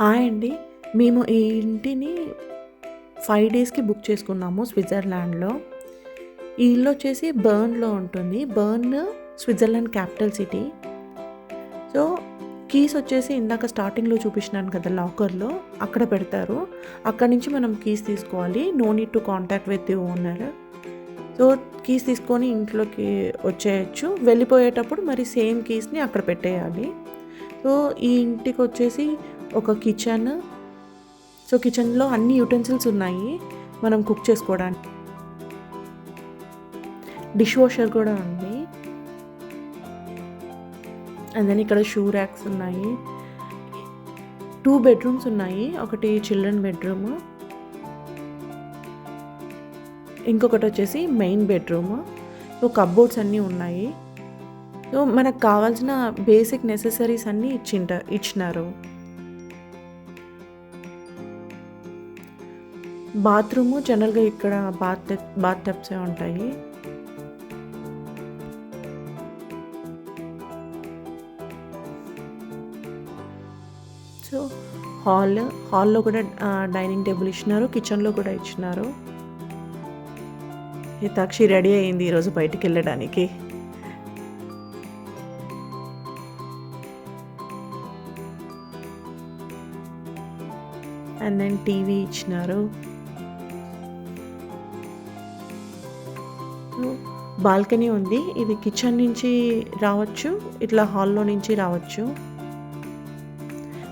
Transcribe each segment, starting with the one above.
Hi అండి. మేము ఈ ఇంటిని 5 డేస్‌కి బుక్ చేసుకున్నాము స్విట్జర్లాండ్‌లో. ఈ ఇల్లొచ్చేసి బెర్న్‌లో ఉంటుంది. Bern Switzerland capital city. So, keys వచ్చేసి ఇందాక స్టార్టింగ్‌లో చూపించినాను కదా! లాకర్‌లో అక్కడ పెడతారు. అక్కడి నుంచి మనం కీస్ తీసుకోవాలి. No need to contact with the owner. So, keys తీసుకొని ఇంట్లోకి వచ్చేయొచ్చు. వెళ్ళిపోయేటప్పుడు మరి సేమ్ కీస్‌ని అక్కడ పెట్టేయాలి. సో, ఈ ఇంటికొచ్చేసి ఒక కిచెన్. సో, కిచెన్‌లో అన్ని యుటెన్సిల్స్ ఉన్నాయి మనం కుక్ చేసుకోవడానికి. డిష్ వాషర్ కూడా ఉంది. అండ్ దెన్ ఇక్కడ షూ ర్యాక్స్ ఉన్నాయి. 2 బెడ్‌రూమ్స్ ఉన్నాయి. ఒకటి చిల్డ్రన్ బెడ్‌రూమ్. ఇంకొకటొచ్చేసి మెయిన్ బెడ్‌రూమ్. సో, కప్‌బోర్డ్స్ అన్నీ ఉన్నాయి. సో, మనకు కావాల్సిన బేసిక్ నెసెసరీస్ అన్నీ ఇచ్చినారు. బాత్రూము జనరల్‌గా ఇక్కడ బాత్ టబ్సే ఉంటాయి. సో, హాల్‌లో కూడా డైనింగ్ టేబుల్ ఇచ్చినారు. కిచెన్‌లో కూడా ఇచ్చినారు. హితాక్షి రెడీ అయింది ఈరోజు బయటికెళ్ళడానికి. అండ్ దెన్ టీవీ ఇచ్చినారు. బాల్కనీ ఉంది. ఇది కిచెన్ నుంచి రావచ్చు. ఇట్లా హాల్‌లో నుంచి రావచ్చు.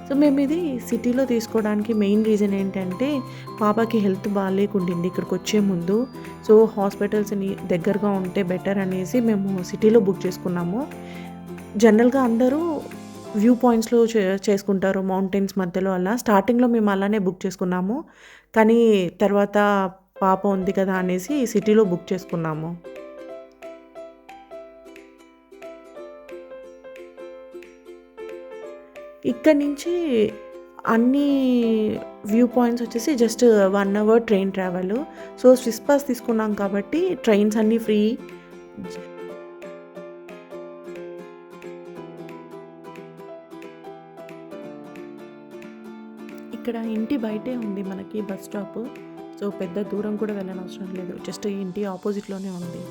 సో, మేము ఇది సిటీలో తీసుకోవడానికి మెయిన్ రీజన్ ఏంటంటే, పాపకి హెల్త్ బాలేకుండింది ఇక్కడికొచ్చే ముందు. సో, హాస్పిటల్స్‌ని దగ్గరగా ఉంటే బెటర్ అనేసి మేము సిటీలో బుక్ చేసుకున్నాము. జనరల్‌గా అందరూ వ్యూ పాయింట్స్‌లో చేసుకుంటారు మౌంటైన్స్ మధ్యలో అలా. స్టార్టింగ్‌లో మేము అలానే బుక్ చేసుకున్నాము. కానీ తర్వాత పాప ఉంది కదా అనేసి సిటీలో బుక్ చేసుకున్నాము. ఇక్కడి నుంచి అన్ని వ్యూ పాయింట్స్ వచ్చేసి just 1 hour train travel. So, Swiss pass తీసుకున్నాం కాబట్టి ట్రైన్స్ అన్నీ ఫ్రీ. ఇక్కడ ఇంటి బయటే ఉంది మనకి బస్ స్టాప్. సో, పెద్ద దూరం కూడా వెళ్ళనవసరం లేదు. జస్ట్ ఈ ఇంటి ఆపోజిట్‌లోనే ఉంది.